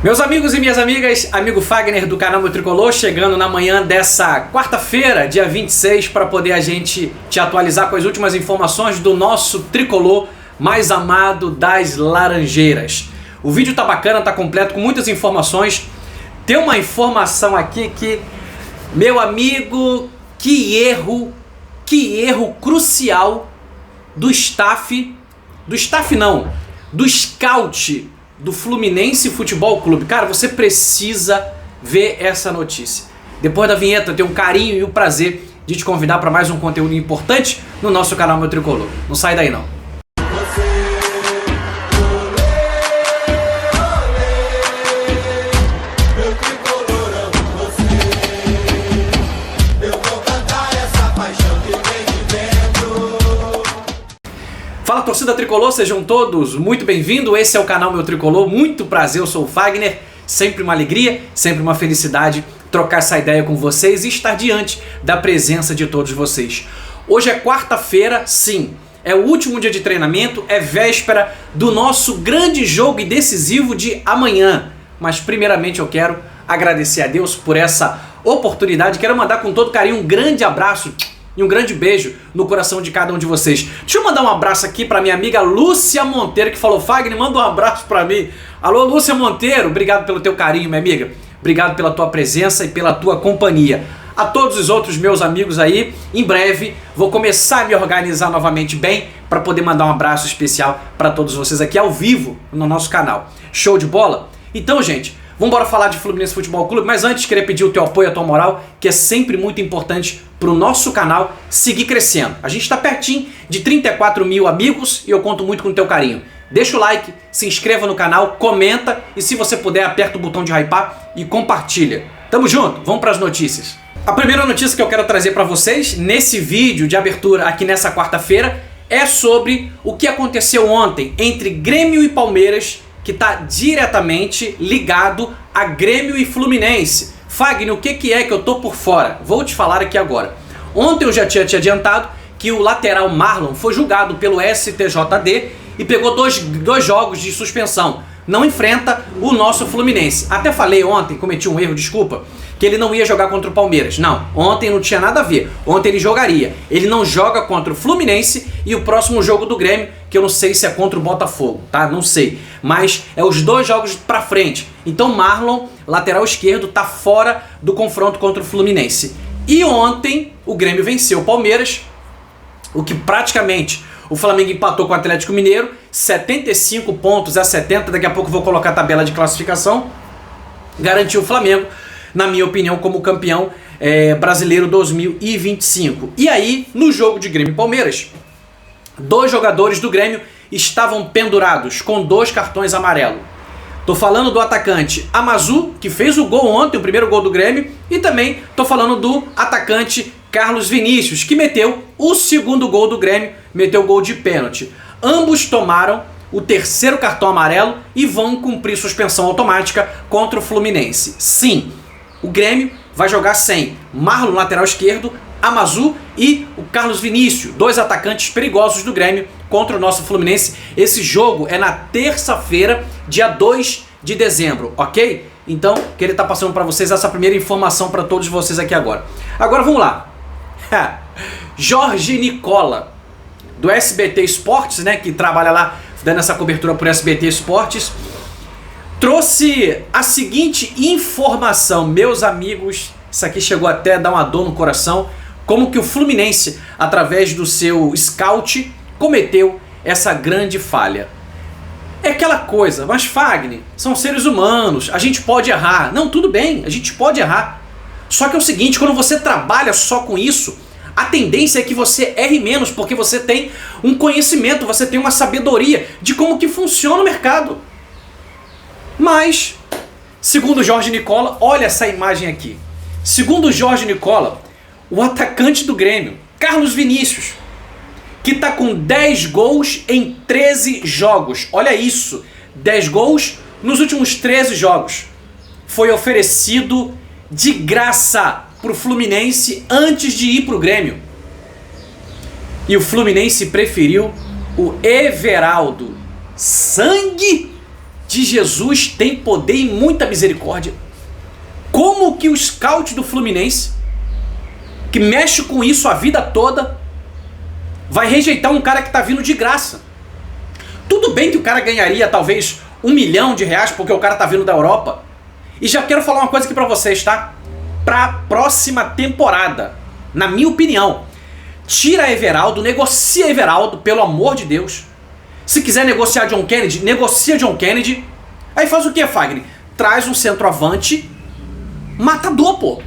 Meus amigos e minhas amigas, amigo Fagner do canal Meu Tricolor, chegando na manhã dessa quarta-feira, dia 26, para poder a gente te atualizar com as últimas informações do nosso tricolor mais amado das Laranjeiras. O vídeo tá bacana, tá completo, com muitas informações. Tem uma informação aqui que, meu amigo, que erro crucial do scout do Fluminense Futebol Clube. Cara, você precisa ver essa notícia. Depois da vinheta, eu tenho um carinho e o prazer de te convidar para mais um conteúdo importante no nosso canal Meu Tricolor. Não sai daí não. Fala, torcida tricolor, sejam todos muito bem-vindos. Esse é o canal Meu Tricolor. Muito prazer, eu sou o Fagner. Sempre uma alegria, sempre uma felicidade trocar essa ideia com vocês e estar diante da presença de todos vocês. Hoje é quarta-feira, sim, é o último dia de treinamento, é véspera do nosso grande jogo e decisivo de amanhã. Mas primeiramente eu quero agradecer a Deus por essa oportunidade. Quero mandar com todo carinho um grande abraço e um grande beijo no coração de cada um de vocês. Deixa eu mandar um abraço aqui para minha amiga Lúcia Monteiro, que falou: Fagner, manda um abraço para mim. Alô, Lúcia Monteiro, obrigado pelo teu carinho, minha amiga. Obrigado pela tua presença e pela tua companhia. A todos os outros meus amigos aí, em breve vou começar a me organizar novamente bem para poder mandar um abraço especial para todos vocês aqui ao vivo no nosso canal. Show de bola? Então, gente, vamos embora falar de Fluminense Futebol Clube, mas antes queria pedir o teu apoio, a tua moral, que é sempre muito importante para o nosso canal seguir crescendo. A gente está pertinho de 34 mil amigos e eu conto muito com o teu carinho. Deixa o like, se inscreva no canal, comenta e se você puder aperta o botão de hypar e compartilha. Tamo junto, vamos para as notícias. A primeira notícia que eu quero trazer para vocês nesse vídeo de abertura aqui nessa quarta-feira é sobre o que aconteceu ontem entre Grêmio e Palmeiras, que está diretamente ligado a Grêmio e Fluminense. Fagner, o que é que eu tô por fora? Vou te falar aqui agora. Ontem eu já tinha te adiantado que o lateral Marlon foi julgado pelo STJD e pegou dois jogos de suspensão. Não enfrenta o nosso Fluminense. Até falei ontem, cometi um erro, desculpa, que ele não ia jogar contra o Palmeiras. Não, ontem não tinha nada a ver. Ontem ele jogaria. Ele não joga contra o Fluminense e o próximo jogo do Grêmio, que eu não sei se é contra o Botafogo, tá? Não sei. Mas é os dois jogos pra frente. Então Marlon, lateral esquerdo, tá fora do confronto contra o Fluminense. E ontem o Grêmio venceu o Palmeiras, o que praticamente o Flamengo empatou com o Atlético Mineiro, 75 pontos a 70, daqui a pouco eu vou colocar a tabela de classificação. Garantiu o Flamengo, na minha opinião, como campeão brasileiro 2025. E aí, no jogo de Grêmio e Palmeiras, dois jogadores do Grêmio estavam pendurados com 2 cartões amarelos. Tô falando do atacante Amazu, que fez o gol ontem, o primeiro gol do Grêmio, e também tô falando do atacante Carlos Vinícius, que meteu o segundo gol do Grêmio, meteu o gol de pênalti. Ambos tomaram o 3º cartão amarelo e vão cumprir suspensão automática contra o Fluminense. Sim, o Grêmio vai jogar sem Marlon, lateral esquerdo, Amazu e o Carlos Vinícius, 2 atacantes perigosos do Grêmio contra o nosso Fluminense. Esse jogo é na terça-feira, dia 2 de dezembro, ok? Então, queria estar passando para vocês essa primeira informação para todos vocês aqui agora. Agora vamos lá. Jorge Nicola, do SBT Esportes, né, que trabalha lá dando essa cobertura por SBT Esportes, trouxe a seguinte informação. Meus amigos, isso aqui chegou até a dar uma dor no coração, como que o Fluminense, através do seu scout, cometeu essa grande falha. É aquela coisa, mas Fagner, são seres humanos, a gente pode errar. Não, tudo bem, a gente pode errar. Só que é o seguinte, quando você trabalha só com isso, a tendência é que você erre menos, porque você tem um conhecimento, você tem uma sabedoria de como que funciona o mercado. Mas, segundo Jorge Nicola, olha essa imagem aqui. Segundo Jorge Nicola, o atacante do Grêmio, Carlos Vinícius, que está com 10 gols em 13 jogos. Olha isso, 10 gols nos últimos 13 jogos. Foi oferecido de graça pro Fluminense antes de ir pro Grêmio. E o Fluminense preferiu o Everaldo. Sangue de Jesus tem poder e muita misericórdia. Como que o scout do Fluminense, que mexe com isso a vida toda, vai rejeitar um cara que está vindo de graça? Tudo bem que o cara ganharia talvez R$1 milhão porque o cara está vindo da Europa. E já quero falar uma coisa aqui para vocês, tá? Para a próxima temporada, na minha opinião, tira Everaldo, negocia Everaldo, pelo amor de Deus. Se quiser negociar John Kennedy, negocia John Kennedy. Aí faz o que, Fagner? Traz um centroavante matador, pô.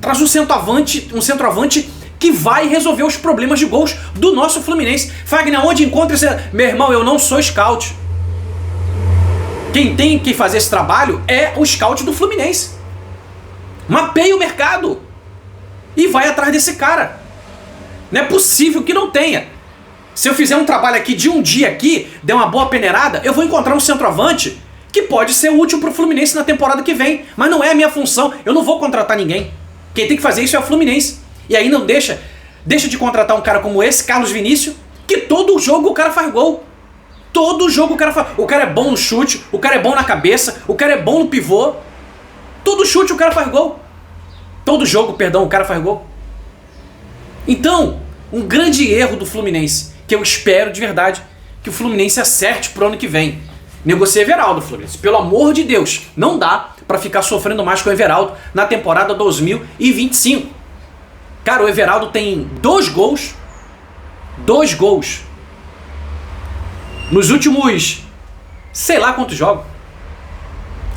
Traz um centroavante que vai resolver os problemas de gols do nosso Fluminense. Fagner, onde encontra esse... Meu irmão, eu não sou scout. Quem tem que fazer esse trabalho é o scout do Fluminense. Mapeia o mercado e vai atrás desse cara. Não é possível que não tenha. Se eu fizer um trabalho aqui de um dia aqui, der uma boa peneirada, eu vou encontrar um centroavante que pode ser útil pro Fluminense na temporada que vem. Mas não é a minha função, eu não vou contratar ninguém. Quem tem que fazer isso é o Fluminense. E aí não deixa de contratar um cara como esse, Carlos Vinícius, que todo jogo o cara faz gol. Todo jogo o cara faz. O cara é bom no chute, o cara é bom na cabeça, o cara é bom no pivô. Todo chute o cara faz gol. Todo jogo, perdão, o cara faz gol. Então, um grande erro do Fluminense, que eu espero de verdade que o Fluminense acerte pro ano que vem. Negocia Everaldo, Fluminense. Pelo amor de Deus, não dá pra ficar sofrendo mais com o Everaldo na temporada 2025. Cara, o Everaldo tem 2 gols. 2 gols. Nos últimos, sei lá quantos jogos.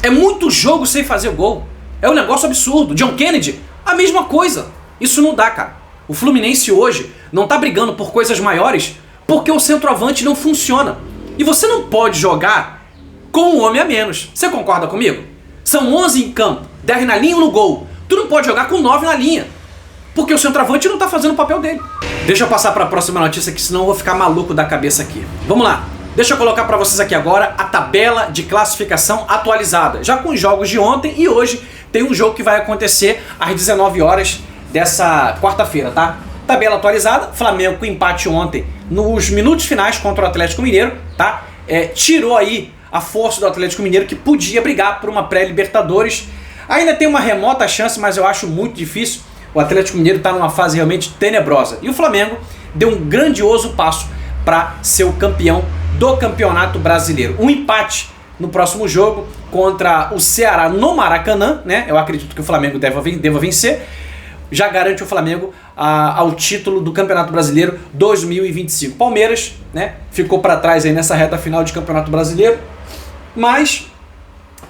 É muito jogo sem fazer gol. É um negócio absurdo. John Kennedy, a mesma coisa. Isso não dá, cara. O Fluminense hoje não tá brigando por coisas maiores porque o centroavante não funciona. E você não pode jogar com um homem a menos. Você concorda comigo? São 11 em campo, 10 na linha ou no gol. Tu não pode jogar com 9 na linha, porque o centroavante não tá fazendo o papel dele. Deixa eu passar para a próxima notícia, que senão eu vou ficar maluco da cabeça aqui. Vamos lá. Deixa eu colocar para vocês aqui agora a tabela de classificação atualizada, já com os jogos de ontem, e hoje tem um jogo que vai acontecer às 19 horas dessa quarta-feira, tá? Tabela atualizada, Flamengo com empate ontem nos minutos finais contra o Atlético Mineiro, tá? Tirou aí a força do Atlético Mineiro, que podia brigar por uma pré-Libertadores. Ainda tem uma remota chance, mas eu acho muito difícil. O Atlético Mineiro está numa fase realmente tenebrosa. E o Flamengo deu um grandioso passo para ser o campeão do Campeonato Brasileiro. Um empate no próximo jogo contra o Ceará no Maracanã, né? Eu acredito que o Flamengo deva vencer. Já garante o Flamengo ao título do Campeonato Brasileiro 2025. Palmeiras, né, ficou para trás aí nessa reta final de Campeonato Brasileiro. Mas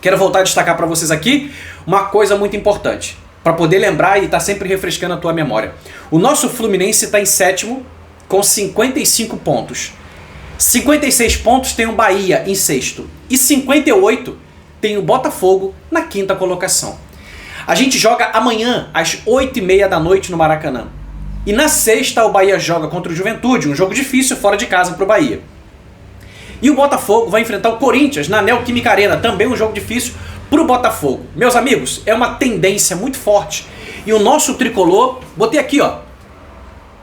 quero voltar a destacar para vocês aqui uma coisa muito importante, para poder lembrar e estar sempre refrescando a tua memória. O nosso Fluminense está em 7º com 55 pontos. 56 pontos tem o Bahia em 6º. E 58 tem o Botafogo na 5ª colocação. A gente joga amanhã às 8h30 da noite no Maracanã. E na sexta o Bahia joga contra o Juventude, um jogo difícil fora de casa para o Bahia. E o Botafogo vai enfrentar o Corinthians na Neoquímica Arena, também um jogo difícil para o Botafogo. Meus amigos, é uma tendência muito forte. E o nosso tricolor, botei aqui, ó.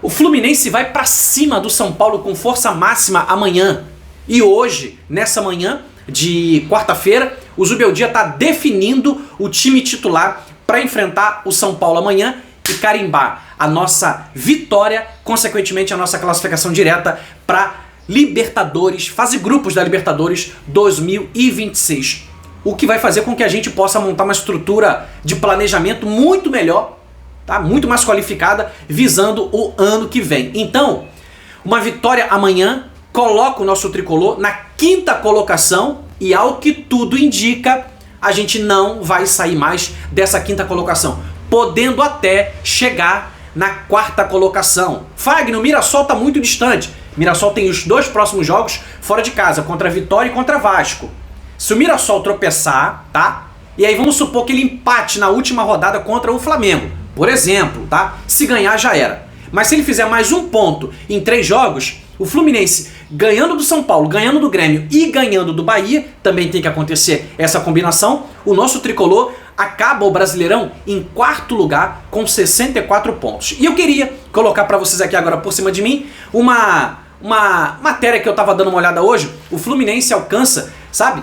O Fluminense vai para cima do São Paulo com força máxima amanhã. E hoje, nessa manhã de quarta-feira, o Zubeldia está definindo o time titular para enfrentar o São Paulo amanhã e carimbar a nossa vitória, consequentemente a nossa classificação direta para Libertadores, fase grupos da Libertadores 2026. O que vai fazer com que a gente possa montar uma estrutura de planejamento muito melhor, tá? Muito mais qualificada, visando o ano que vem. Então, uma vitória amanhã coloca o nosso tricolor na 5ª colocação e, ao que tudo indica, a gente não vai sair mais dessa 5ª colocação, podendo até chegar na 4ª colocação. Fagner, o Mirassol está muito distante. Mirassol tem os 2 próximos jogos fora de casa, contra a Vitória e contra Vasco. Se o Mirassol tropeçar, tá? E aí vamos supor que ele empate na última rodada contra o Flamengo, por exemplo, tá? Se ganhar, já era. Mas se ele fizer mais um ponto em 3 jogos, o Fluminense ganhando do São Paulo, ganhando do Grêmio e ganhando do Bahia, também tem que acontecer essa combinação, o nosso tricolor acaba o Brasileirão em 4º lugar com 64 pontos. E eu queria colocar para vocês aqui agora por cima de mim uma matéria que eu estava dando uma olhada hoje. O Fluminense alcança, sabe,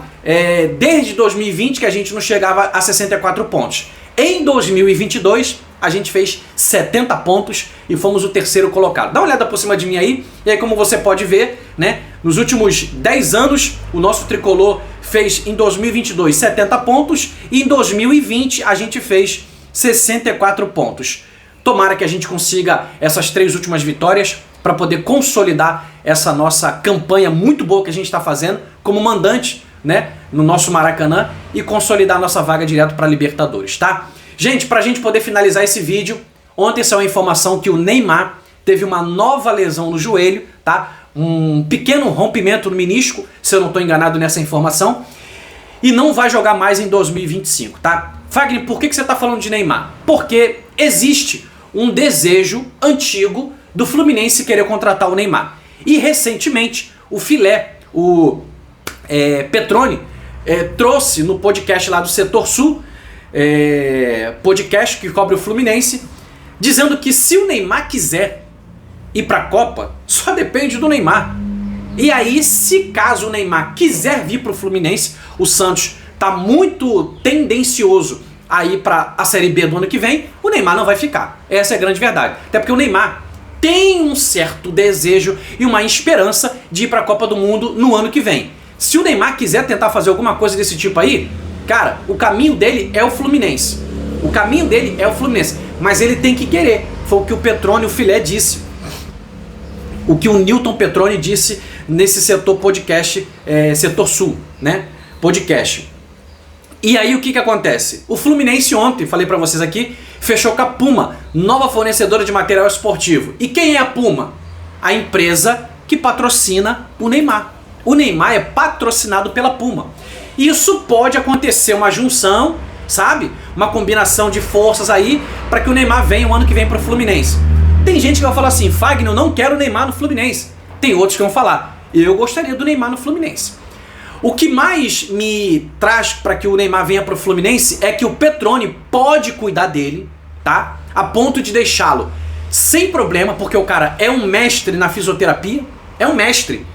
desde 2020 que a gente não chegava a 64 pontos. Em 2022, a gente fez 70 pontos e fomos o terceiro colocado. Dá uma olhada por cima de mim aí, e aí como você pode ver, né, nos últimos 10 anos, o nosso tricolor fez em 2022 70 pontos e em 2020 a gente fez 64 pontos. Tomara que a gente consiga essas 3 últimas vitórias para poder consolidar essa nossa campanha muito boa que a gente está fazendo como mandante, né, no nosso Maracanã e consolidar a nossa vaga direto para a Libertadores, tá? Gente, para a gente poder finalizar esse vídeo, ontem saiu a informação que o Neymar teve uma nova lesão no joelho, tá? Um pequeno rompimento no menisco, se eu não estou enganado nessa informação, e não vai jogar mais em 2025, tá? Fagner, por que você está falando de Neymar? Porque existe um desejo antigo do Fluminense querer contratar o Neymar. E recentemente o Filé, o Petroni, trouxe no podcast lá do Setor Sul, podcast que cobre o Fluminense, dizendo que se o Neymar quiser ir para a Copa, só depende do Neymar. E aí, se caso o Neymar quiser vir para o Fluminense, o Santos está muito tendencioso a ir para a Série B do ano que vem, o Neymar não vai ficar. Essa é a grande verdade. Até porque o Neymar tem um certo desejo e uma esperança de ir para a Copa do Mundo no ano que vem. Se o Neymar quiser tentar fazer alguma coisa desse tipo aí, cara, o caminho dele é o Fluminense. O caminho dele é o Fluminense. Mas ele tem que querer. Foi o que o Petroni, o Filé, disse. O que o Newton Petroni disse nesse Setor Podcast, Setor Sul, né? Podcast. E aí o que acontece? O Fluminense ontem, falei pra vocês aqui, fechou com a Puma, nova fornecedora de material esportivo. E quem é a Puma? A empresa que patrocina o Neymar. O Neymar é patrocinado pela Puma. Isso pode acontecer uma junção, sabe? Uma combinação de forças aí para que o Neymar venha o ano que vem pro Fluminense. Tem gente que vai falar assim, Fagner, eu não quero o Neymar no Fluminense. Tem outros que vão falar, eu gostaria do Neymar no Fluminense. O que mais me traz para que o Neymar venha pro Fluminense é que o Petroni pode cuidar dele, tá? A ponto de deixá-lo sem problema, porque o cara é um mestre na fisioterapia, é um mestre.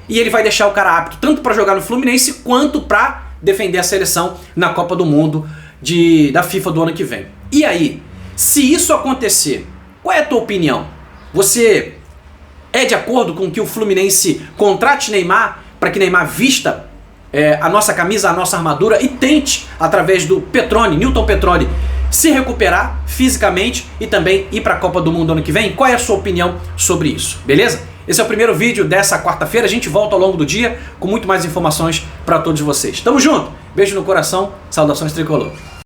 E ele vai deixar o cara apto tanto para jogar no Fluminense quanto para defender a seleção na Copa do Mundo da FIFA do ano que vem. E aí, se isso acontecer, qual é a tua opinião? Você é de acordo com que o Fluminense contrate Neymar para que Neymar vista a nossa camisa, a nossa armadura e tente, através do Petroni, Newton Petroni, se recuperar fisicamente e também ir para a Copa do Mundo ano que vem? Qual é a sua opinião sobre isso? Beleza? Esse é o primeiro vídeo dessa quarta-feira. A gente volta ao longo do dia com muito mais informações para todos vocês. Tamo junto. Beijo no coração. Saudações tricolor.